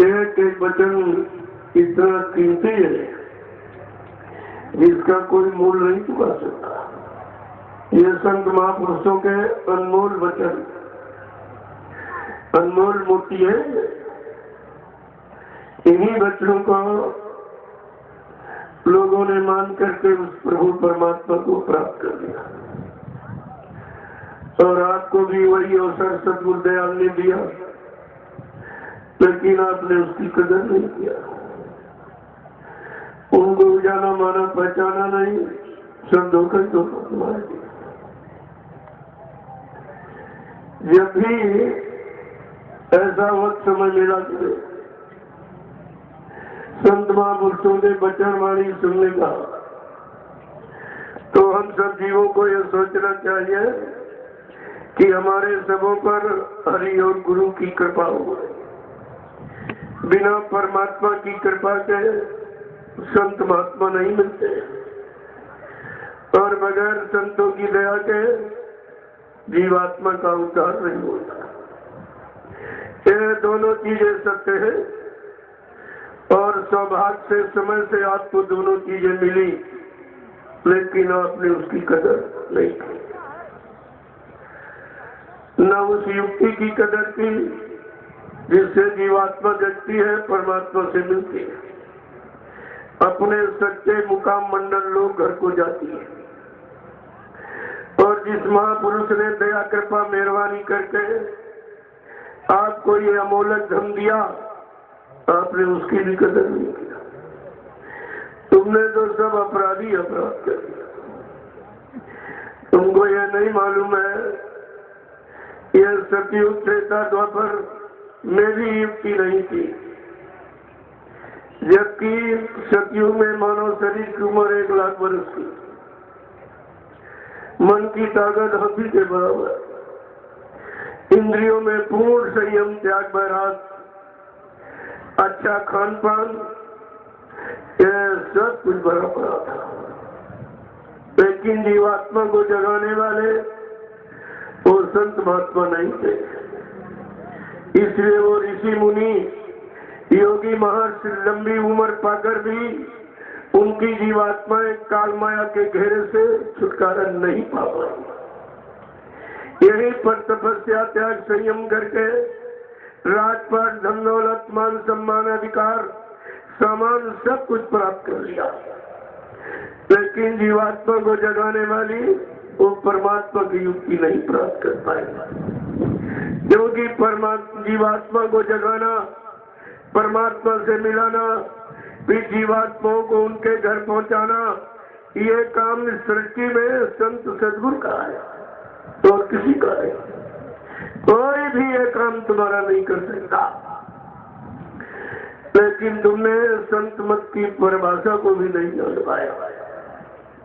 एक एक वचन इतना कीमती है जिसका कोई मूल नहीं चुका सकता। ये संत महापुरुषों के अनमोल वचन, अनमोल मोती है। इन्हीं वचनों को लोगों ने मान करके उस प्रभु परमात्मा को प्राप्त कर लिया। और आपको भी वही अवसर सद्गुरु दयाल ने दिया, लेकिन आपने उसकी कदर नहीं किया। उनको जाना माना पहचाना नहीं, सब धोखा धोखा तुम्हारे दिया। जब भी ऐसा वक्त समय मिला कि संत महापुरुषों के वचन वाणी सुनने का, तो हम सब जीवों को यह सोचना चाहिए कि हमारे सबों पर हरि और गुरु की कृपा हो। बिना परमात्मा की कृपा के संत महात्मा नहीं मिलते, और बगैर संतों की दया के जीवात्मा का उद्धार नहीं होता। ये दोनों चीजें सत्य है, और सौभाग्य से समय से आपको दोनों चीजें मिली, लेकिन आपने उसकी कदर नहीं की। न उस युक्ति की कदर की जिससे जीवात्मा जगती है, परमात्मा से मिलती है, अपने सच्चे मुकाम मंडल लोग घर को जाती है। और जिस महापुरुष ने दया कृपा मेहरबानी करके आपको ये अमोलक धन दिया, आपने उसकी भी कदर नहीं किया। तुमने तो सब अपराधी अपराध कर दिया। तुमको यह नहीं मालूम है, यह सतयुग त्रेता द्वापर में भी युक्ति नहीं थी, जबकि सतयुग में मानव शरीर की उम्र 1 लाख वर्ष की, मन की ताकत हाथी के बराबर, इंद्रियों में पूर्ण संयम त्याग बैराग, अच्छा खान पान, यह सब कुछ बड़ा पड़ा था। लेकिन जीवात्मा को जगाने वाले वो संत महात्मा नहीं थे। इसलिए वो ऋषि मुनि योगी महर्षि लंबी उम्र पाकर भी उनकी जीवात्माएं काल माया के घेरे से छुटकारा नहीं पा पाई। यही पर तपस्या त्याग संयम करके राजपाट धन दौलत मान सम्मान अधिकार सामान सब कुछ प्राप्त कर लिया, लेकिन जीवात्मा को जगाने वाली वो परमात्मा की युक्ति नहीं प्राप्त कर पाएगा। क्योंकि परमात्मा जीवात्मा को जगाना, परमात्मा से मिलाना, फिर जीवात्माओं को उनके घर पहुंचाना, ये काम इस सृष्टि में संत सद्गुरु का है, तो और किसी का है। कोई भी ये काम तुम्हारा नहीं कर सकता। लेकिन तुमने संत मत की परिभाषा को भी नहीं जान पाया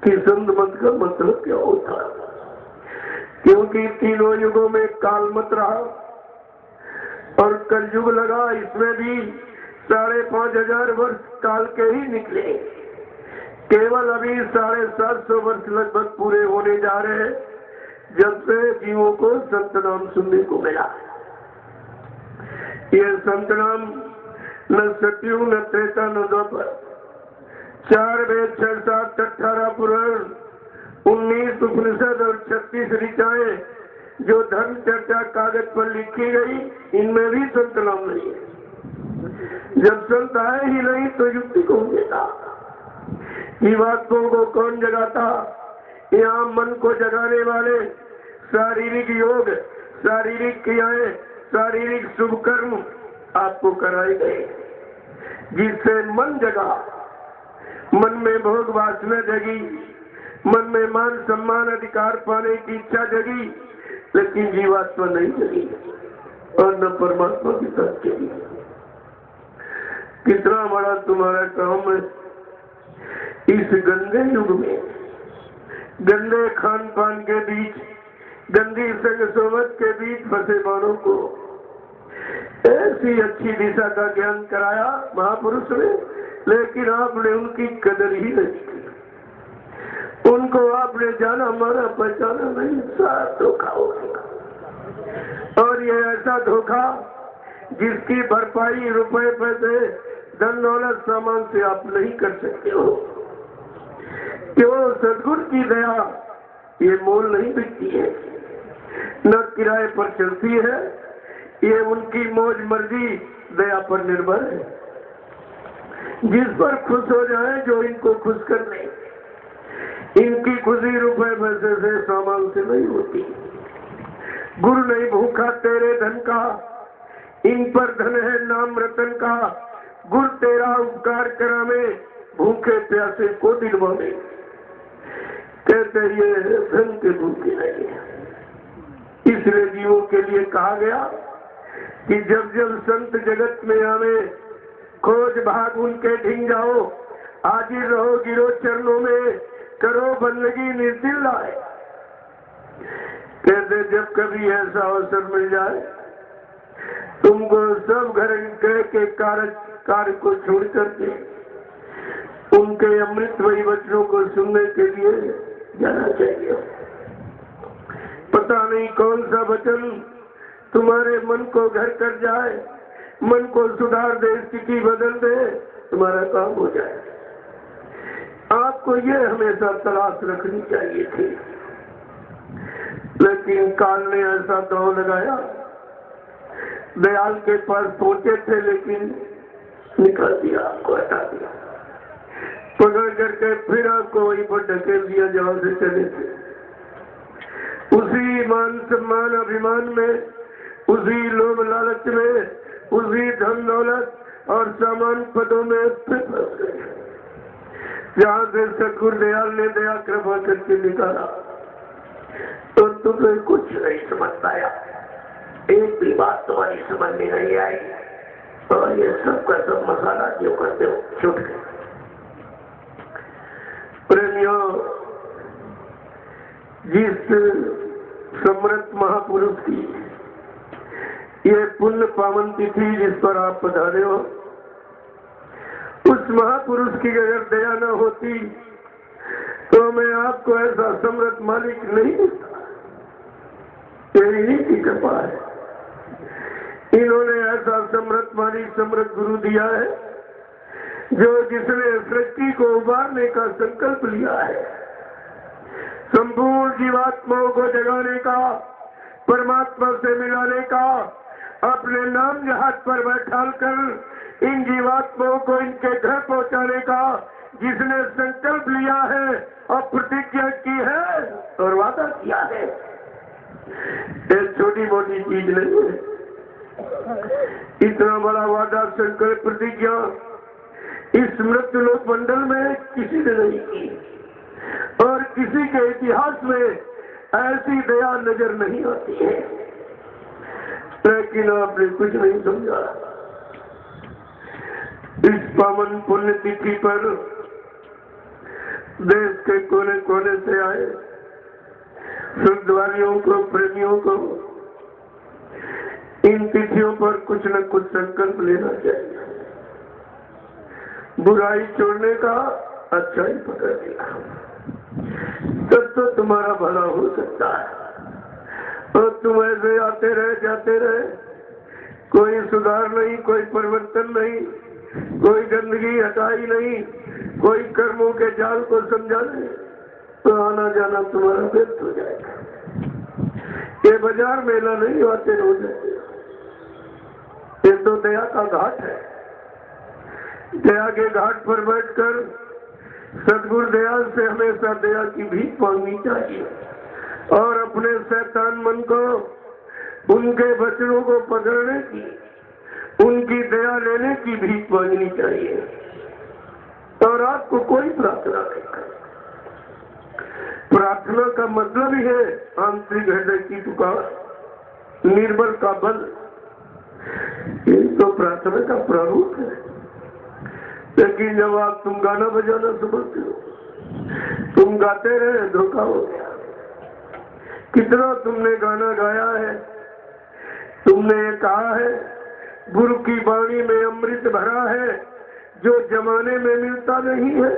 कि संत मत का मतलब क्या होता है। क्योंकि तीनों युगों में काल मत रहा और कलयुग लगा, इसमें भी 5,500 वर्ष काल के ही निकले। केवल अभी 750 वर्ष लगभग पूरे होने जा रहे हैं जब से जीवों को संत नाम सुनने को मिला। ये संत नाम न सतयुग न त्रेता न द्वापर, 4 वेद 6 7 18 पुराण 19 उपनिषद और 36 ऋचाएं जो धर्म चर्चा कागज पर लिखी गई, इनमें भी संत नाम नहीं है। जब संत आए ही नहीं तो युक्ति कौन देता? जीवात्माओं को कौन जगाता? यहाँ मन को जगाने वाले शारीरिक योग, शारीरिक क्रियाएं, शारीरिक शुभ कर्म आपको कराए गए, जिससे मन जगा, मन में भोग वासना जगी, मन में मान सम्मान अधिकार पाने की इच्छा जगी, लेकिन जीवात्मा नहीं जगी और न परमात्मा की तरफ जगी। कितना बड़ा तुम्हारा काम है इस गंदे युग में, गंदे खान पान के बीच, गंदी संग सोबत के बीच फंसे मानों को ऐसी अच्छी दिशा का ज्ञान कराया महापुरुष ने, लेकिन आपने उनकी कदर ही नहीं की। उनको आपने जाना माना पहचाना नहीं, सारा धोखा हो गया। और ये ऐसा धोखा जिसकी भरपाई रुपए पैसे धन दौलत सामान से आप नहीं कर सकते हो। क्यों? सदगुरु की दया ये मोल नहीं बिकती है, न किराए पर चलती है, ये उनकी मौज मर्जी दया पर निर्भर है। जिस पर खुश हो जाए, जो इनको खुश कर ले। इनकी खुशी रुपए पैसे से सामान से नहीं होती। गुरु नहीं भूखा तेरे धन का, इन पर धन है नाम रतन का। गुरु तेरा उपकार करावे, भूखे प्यासे को दिलवावे। कहते ये धन के भूखे नहीं है। इसलिए जीवों के लिए कहा गया कि जब जब संत जगत में आवे, खोज भाग उनके ढिंग जाओ। हाजिर रहो गिरो चरणों में, करो बंदगी निर्दिल लाए। कहते जब कभी ऐसा अवसर मिल जाए, तुमको सब घर के कार्य को छोड़ करके उनके अमृतमयी वचनों को सुनने के लिए जाना चाहिए। पता नहीं कौन सा वचन तुम्हारे मन को घर कर जाए, मन को सुधार दे, स्थिति बदल दे, तुम्हारा काम हो जाए। आपको ये हमेशा तलाश रखनी चाहिए थी, लेकिन काल ने ऐसा दांव लगाया। दयाल के पास पहुंचे थे, लेकिन निकाल दिया, आपको हटा दिया, पकड़ करके फिर आपको वहीं पर ढकेल दिया जहां से चले थे। उसी मान सम्मान अभिमान में, उसी लोभ लालच में, उसी धन दौलत और सामान पदों में फिर फंस गए, जहां से सदगुरु दयाल ने दया कृपा करके निकाला। तो तुम्हें कुछ नहीं समझ पाया, एक भी बात तुम्हारी समझ में नहीं आई, और ये सब का सब मसाला जो करते हो छूट गए। प्रेमियों, जिस समृत महापुरुष की ये पुण्य पावन तिथि जिस पर आप पधारे हो, उस महापुरुष की अगर दया न होती तो मैं आपको ऐसा समृत मालिक नहीं देता। यही की कृपा है। इन्होंने ऐसा समृत मालिक, समृत गुरु दिया है, जो जिसने सृष्टि को उबारने का संकल्प लिया है, संपूर्ण जीवात्माओं को जगाने का, परमात्मा से मिलाने का, अपने नाम जहाज पर बैठाल कर इन जीवात्माओं को इनके घर पहुंचाने का जिसने संकल्प लिया है और प्रतिज्ञा की है और वादा किया है, एक छोटी मोटी चीज नहीं है। इतना बड़ा वादा, संकल्प, प्रतिज्ञा इस मृत्यु लोक मंडल में किसी ने नहीं की, और किसी के इतिहास में ऐसी दया नजर नहीं आती है। लेकिन आपने कुछ नहीं समझा। इस पावन पुण्य तिथि पर देश के कोने कोने से आए श्रद्धालुओं को, प्रेमियों को इन तिथियों पर कुछ न कुछ संकल्प लेना चाहिए। बुराई छोड़ने का, अच्छाई पकड़ लिया, तब तो तुम्हारा भला हो सकता है। और तुम ऐसे आते रहे जाते रहे, कोई सुधार नहीं, कोई परिवर्तन नहीं, कोई गंदगी हटाई नहीं, कोई कर्मों के जाल को समझा नहीं, तो आना जाना तुम्हारा व्यर्थ हो जाएगा। ये बाजार मेला नहीं आते हो जाते, ये तो दया का घाट है। दया के घाट पर बैठकर सदगुरु दयाल से हमेशा दया की भीख मांगनी चाहिए, और अपने शैतान मन को, उनके वचनों को पकड़ने की, उनकी दया लेने की भीख मांगनी चाहिए। और आपको कोई प्रार्थना नहीं करनी। प्रार्थना का मतलब ही है आंतरिक हृदय की पुकार, निर्बल का बल। ये तो प्रार्थना का प्रारूप है। लेकिन जब आप तुम गाना बजाना समझते हो, तुम गाते रहे, धोखा हो गया। कितना तुमने गाना गाया है, तुमने ये कहा है गुरु की वाणी में अमृत भरा है जो जमाने में मिलता नहीं है।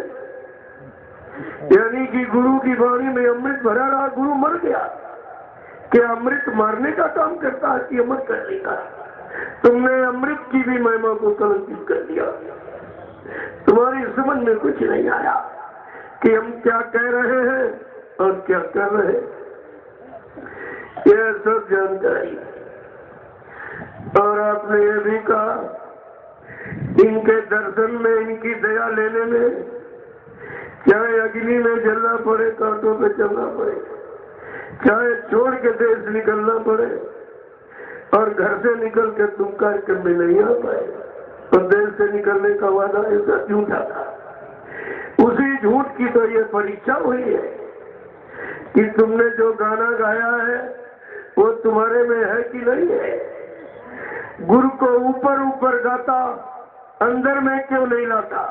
यानी कि गुरु की वाणी में अमृत भरा रहा, गुरु मर गया। क्या अमृत मारने का काम करता है कि अमर करने का? तुमने अमृत की भी महिमा को कलंकित कर दिया। तुम्हारी समझ में कुछ नहीं आया कि हम क्या कह रहे हैं और क्या कर रहे हैं। यह सब जानकारी। और आपने ये भी कहा, इनके दर्शन में, इनकी दया लेने में, चाहे अग्नि में जलना पड़े, कांटों पे चलना पड़े, चाहे छोड़ के देश निकलना पड़े, और घर से निकल के तुम कार्यक्रम में नहीं आ पाए, और देश से निकलने का वादा ऐसा झूठा था। उसी झूठ की तो ये परीक्षा हुई है कि तुमने जो गाना गाया है वो तुम्हारे में है कि नहीं है। गुरु को ऊपर ऊपर गाता, अंदर में क्यों नहीं लाता।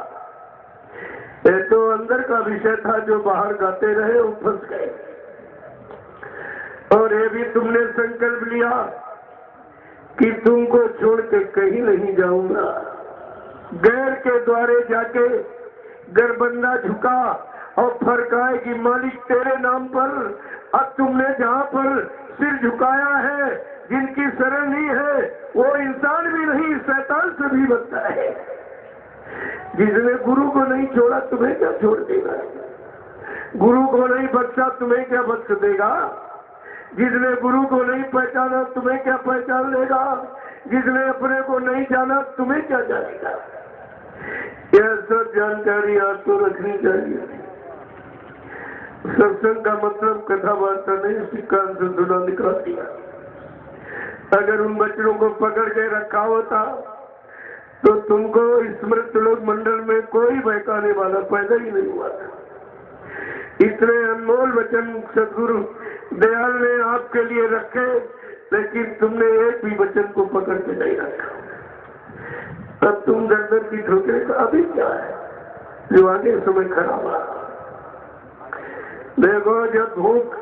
ये तो अंदर का विषय था, जो बाहर गाते रहे वो फंस गए। और ये भी तुमने संकल्प लिया कि तुमको छोड़ के कहीं नहीं जाऊंगा। गैर के द्वारे जाके गर्बंदा झुका और फरकाए कि मालिक तेरे नाम पर। अब तुमने जहाँ पर सिर झुकाया है, जिनकी शरण नहीं है, वो इंसान भी नहीं, शैतान से भी बनता है। जिसने गुरु को नहीं छोड़ा तुम्हें क्या छोड़ देगा। गुरु को नहीं बख्शा तुम्हें क्या बख्श देगा। जिसने गुरु को नहीं पहचाना तुम्हें क्या पहचान लेगा। जिसने अपने को नहीं जाना तुम्हें क्या जानेगा। यह सब जानकारी आपको रखनी चाहिए। सत्संग का मतलब कथा वार्ता नहीं, उसकी कान से सुना निकला दिया। अगर उन बच्चों को पकड़ के रखा होता तो तुमको स्मृत लोक मंडल में कोई बहकाने वाला पैदा ही नहीं हुआ था। इतने अनमोल वचन सदगुरु दयाल ने आपके लिए रखे, लेकिन तुमने एक भी वचन को पकड़ के नहीं रखा। अब तुम दर की ठोकरे का अभी क्या है जो आगे समय खराब आ। देखो, जब भूख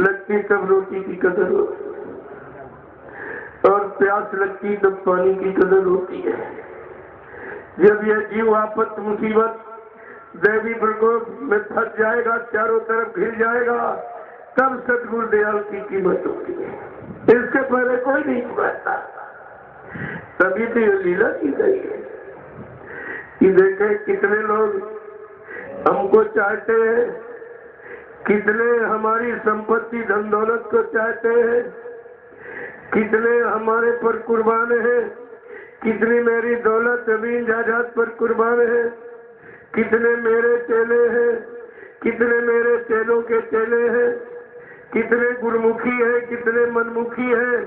लगती तब रोटी की कदर होती, और प्यास लगती तब पानी की कदर होती है। जब यह जीव आपत मुसीबत दैवी प्रकोप में फंस जाएगा, चारों तरफ घिर जाएगा, तब सतगुरु दयाल की कीमत होती है। इसके पहले कोई नहीं चुकाता। तभी तो ये लीला की गई है कि देखे कितने लोग हमको चाहते हैं, कितने हमारी संपत्ति धन दौलत को चाहते हैं, कितने हमारे पर कुर्बान है, कितनी मेरी दौलत जमीन जायदाद पर कुर्बान है, कितने मेरे चेले हैं, कितने मेरे चेलों के चेले हैं, कितने गुरुमुखी है, कितने मनमुखी है,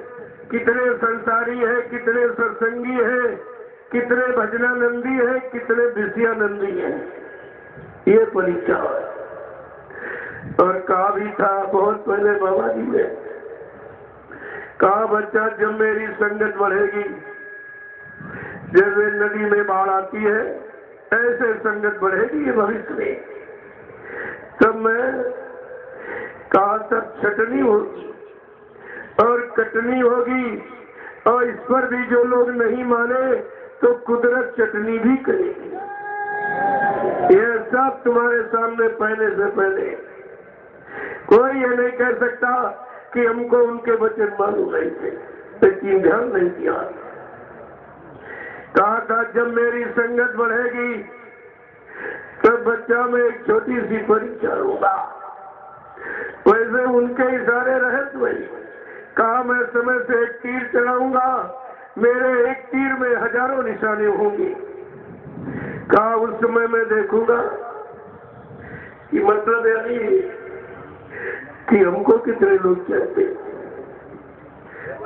कितने संसारी है, कितने सत्संगी है, कितने भजनानंदी है, कितने विषयानंदी है। ये परीक्षा है। और कहा भी था बहुत पहले बाबा जी ने कहा, बच्चा जब मेरी संगत बढ़ेगी, जैसे नदी में बाढ़ आती है ऐसे संगत बढ़ेगी ये भविष्य में। तब मैं कहा तब छटनी होगी और कटनी होगी, और इस पर भी जो लोग नहीं माने तो कुदरत चटनी भी करेगी। यह सब तुम्हारे सामने पहले से पहले। कोई ये नहीं कह सकता कि हमको उनके वचन मालूम नहीं थे, लेकिन ध्यान नहीं दिया। कहा था जब मेरी संगत बढ़ेगी तब बच्चा में एक छोटी सी परीक्षा होगा। वैसे उनके इशारे रहे तो वही कहा, मैं समय से एक तीर चलाऊंगा, मेरे एक तीर में हजारों निशाने होंगे। कहा उस समय मैं देखूंगा कि मतलब यही कि हमको कितने लोग चाहते,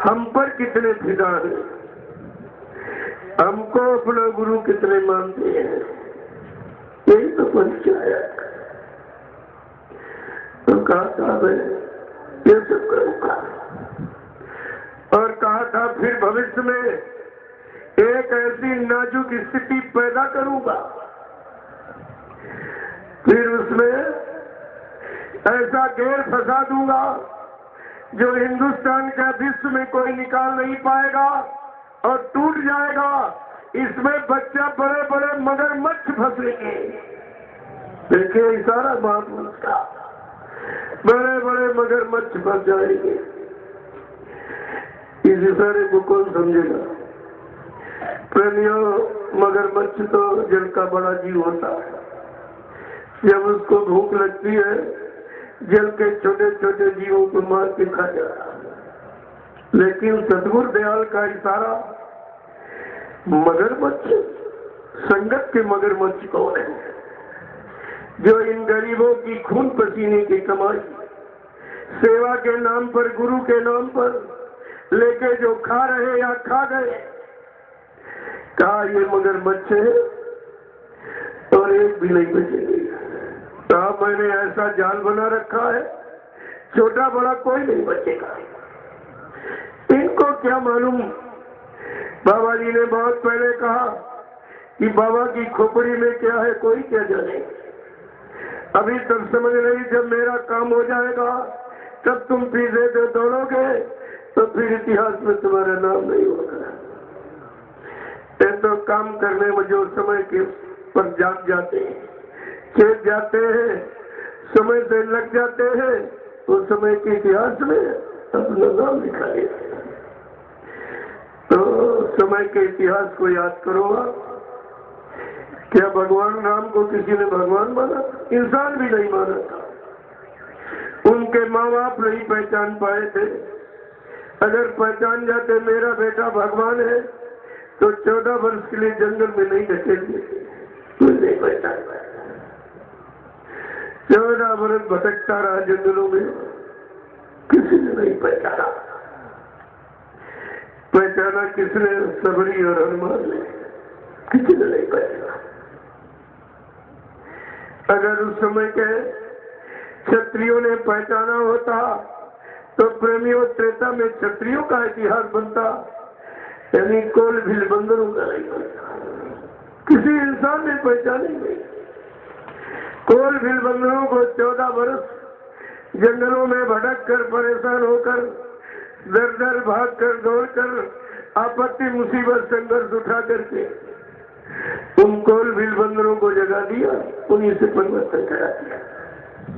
हम पर कितने फिदा है, हमको अपना गुरु कितने मानते हैं। यही तो परीक्षा है। तो कहा था मैं ये सब करूंगा, और कहा था फिर भविष्य में एक ऐसी नाजुक स्थिति पैदा करूंगा, फिर उसमें ऐसा घेर फंसा दूंगा जो हिंदुस्तान का विश्व में कोई निकाल नहीं पाएगा और टूट जाएगा। इसमें बच्चा बड़े बड़े मगरमच्छ फंसेंगे। देखिए इशारा महापुरुष का, बड़े बड़े मगरमच्छ फंस जाएंगे। इस इशारे को कौन समझेगा। प्रेमियों, मगरमच्छ तो जल का बड़ा जीव होता है। जब उसको भूख लगती है, जल के छोटे छोटे जीवों को मार के खा जाता है। लेकिन सतगुरु दयाल का इशारा, मगरमच्छ, संगत के मगरमच्छ कौन है? जो इन गरीबों की खून पसीने की कमाई सेवा के नाम पर, गुरु के नाम पर लेके जो खा रहे या खा गए। कहा ये मगरमच्छ है और एक भी नहीं बचेगी। कहा मैंने ऐसा जाल बना रखा है, छोटा बड़ा कोई नहीं बचेगा। इनको क्या मालूम, बाबा जी ने बहुत पहले कहा कि बाबा की खोपड़ी में क्या है कोई क्या जाने। अभी तब समझ नहीं, जब मेरा काम हो जाएगा तब तुम पीछे से दौड़ोगे तो फिर इतिहास में तुम्हारा नाम नहीं होगा। तो काम करने में जो समय के पर जाग जाते हैं, खेत जाते हैं, समय से लग जाते हैं, तो समय के इतिहास में अपना नाम लिखा लेते। तो समय के इतिहास को याद करो। क्या भगवान राम को किसी ने भगवान माना? इंसान भी नहीं माना था। उनके माँ बाप नहीं पहचान पाए थे। अगर पहचान जाते मेरा बेटा भगवान है तो 14 वर्ष के लिए जंगल में नहीं ढकेलते। कोई नहीं पहचान पाया। 14 वर्ष भटकता रहा जंगलों में, किसी ने नहीं पहचाना। पहचाना किसने? सबरी और हनुमान ने। किसी ने नहीं पहचाना। अगर उस समय के क्षत्रियों ने पहचाना होता तो प्रेमियों त्रेता में क्षत्रियों का इतिहास बनता, यानी कोल भील बंदरों का नहीं बनता। किसी इंसान ने पहचानी नहीं। कोल भील बंदरों को 14 वर्ष जंगलों में भटक कर, परेशान होकर, दर दर भाग कर, दौड़ कर, आपत्ति मुसीबत संघर्ष उठा करके उन कोल भील बंदरों को जगा दिया, उन्हीं से परिवर्तन करा दिया।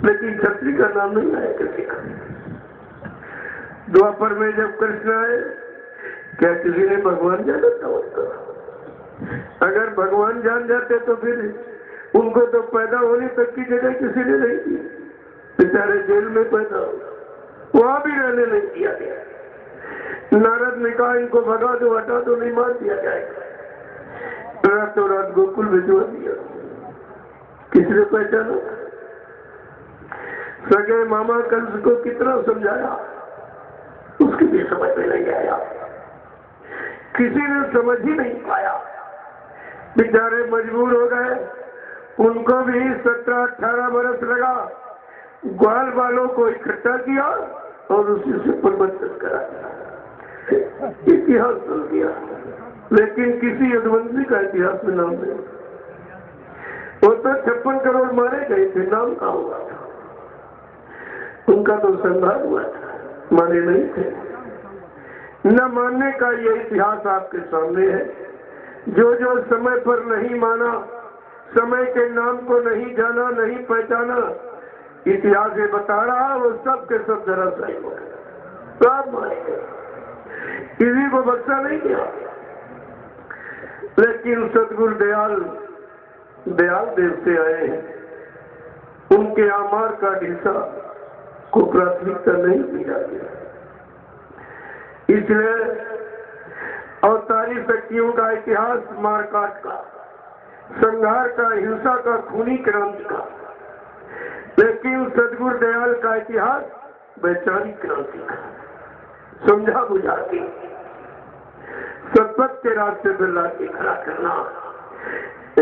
लेकिन क्षत्रिय का नाम नहीं आया किसी का। द्वापर में जब कृष्ण आए, क्या किसी ने भगवान जाना था उसको? अगर भगवान जान जाते तो फिर उनको तो पैदा होने तक की जगह किसी ने नहीं दी। बेचारे जेल में पैदा हो, वहां भी रहने नहीं दिया गया। नारद ने कहा इनको भगा दो, हटा दो, नहीं मार दिया जाएगा। रातों रात गोकुल भिजवा दिया। किसने पहचाना? सगे मामा कंस को कितना समझाया, उसकी भी समझ में नहीं आया। किसी ने समझ ही नहीं पाया। बेचारे मजबूर हो गए। उनको भी 17-18 बरस लगा। ग्वाल वालों को इकट्ठा किया और उसी से परिवर्तन करा दिया। इतिहास बन गया। लेकिन किसी यदुवंशी का इतिहास में नाम नहीं। वो तो 56 करोड़ मारे गए थे, नाम कहाँ हुआ था? उनका तो संहार हुआ था, माने नहीं थे। न मानने का ये इतिहास आपके सामने है। जो जो समय पर नहीं माना, समय के नाम को नहीं जाना, नहीं पहचाना, इतिहास ये बता रहा, वो सब के सब धराशायी हो गए, सब मारे गए। किसी को बख्शा नहीं किया। लेकिन सतगुरु दयाल देव से आए हैं। उनके आमार का हिस्सा को प्राथमिकता नहीं दी जाती। इसलिए अवतारी शक्तियों का इतिहास मारकाट का, संघार का, हिंसा का, खूनी क्रांति का। लेकिन सतगुरु दयाल का इतिहास वैचारिक क्रांति का, समझा बुझा के सतपथ के रास्ते पर लाके खड़ा करना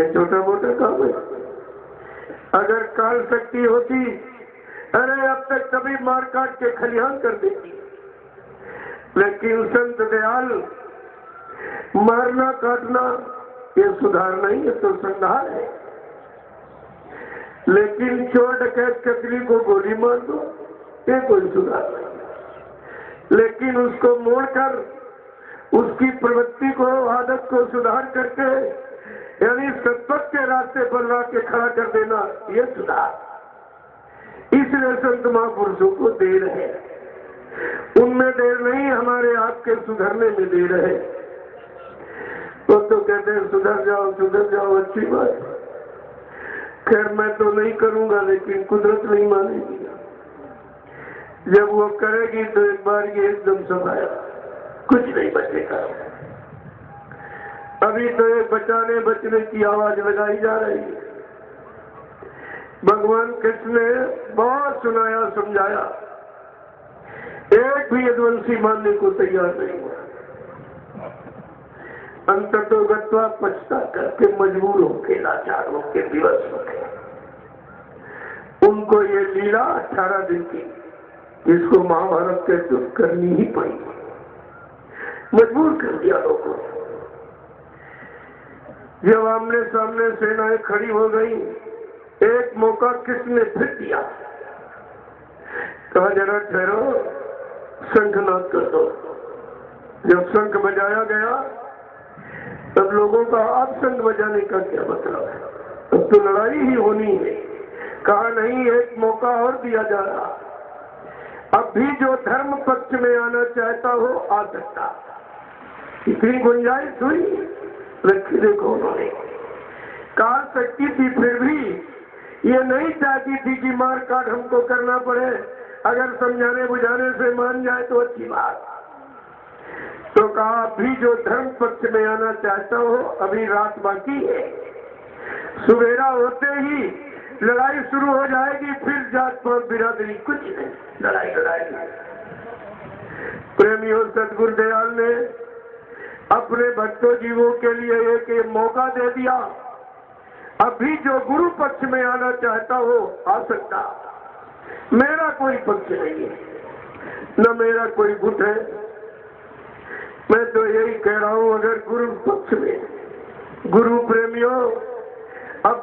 एक छोटा मोटा काम है। अगर काल शक्ति होती, अरे अब तक कभी मार काट के खलिहान कर देती। लेकिन संत दयाल मारना काटना ये सुधार नहीं है, तो संहार है। लेकिन चोर डकैत कतरी को गोली मार दो, ये कोई सुधार नहीं। लेकिन उसको मोड़कर उसकी प्रवृत्ति को, आदत को सुधार करके, यानी सतपथ के रास्ते पर ला के खड़ा कर देना, ये सुधार। इसलिए संत महापुरुषों को देर है। उनमें देर नहीं, हमारे आपके सुधरने में देर है। वो तो कहते हैं सुधर जाओ, अच्छी बात। खैर मैं तो नहीं करूंगा, लेकिन कुदरत नहीं मानेगी। जब वो करेगी तो एक बार ये एकदम सफाया, कुछ नहीं बचेगा। अभी तो एक बचने की आवाज लगाई जा रही है। भगवान कृष्ण ने बहुत सुनाया, समझाया, एक भी यदुवंशी मानने को तैयार नहीं हुआ। अंततो गत्वा पछता करके मजबूर होके, लाचार होके, विवश होके उनको ये लीला 18 दिन की, इसको महाभारत के दुख करनी ही पड़ी, मजबूर कर दिया लोगों को। जब आमने सामने सेनाएं खड़ी हो गई, एक मौका किसने फिर दिया, कहा जरा ठहरो, शंखनाद कर दो। जब शंख बजाया गया तब लोगों का आप शंख बजाने का क्या मतलब है, अब तो लड़ाई ही होनी है। कहा नहीं, एक मौका और दिया जा रहा, अब भी जो धर्म पक्ष में आना चाहता हो आ सकता। इतनी गुंजाइश हुई, रखी देखो उन्होंने। काल शक्ति थी, फिर भी ये नहीं चाहती थी कि मार काट हमको करना पड़े, अगर समझाने बुझाने से मान जाए तो अच्छी बात। तो कहा अभी जो धर्म पक्ष में आना चाहता हो, अभी रात बाकी है, सुबेरा होते ही लड़ाई शुरू हो जाएगी, फिर जात पात बिरादरी कुछ नहीं, लड़ाई। प्रेमियों, सतगुरु दयाल ने अपने भक्तों जीवों के लिए एक मौका दे दिया, अभी जो गुरु पक्ष में आना चाहता हो आ सकता। मेरा कोई पक्ष नहीं है, न मेरा कोई गुट है। मैं तो यही कह रहा हूं, अगर गुरु पक्ष में, गुरु प्रेमियों, अब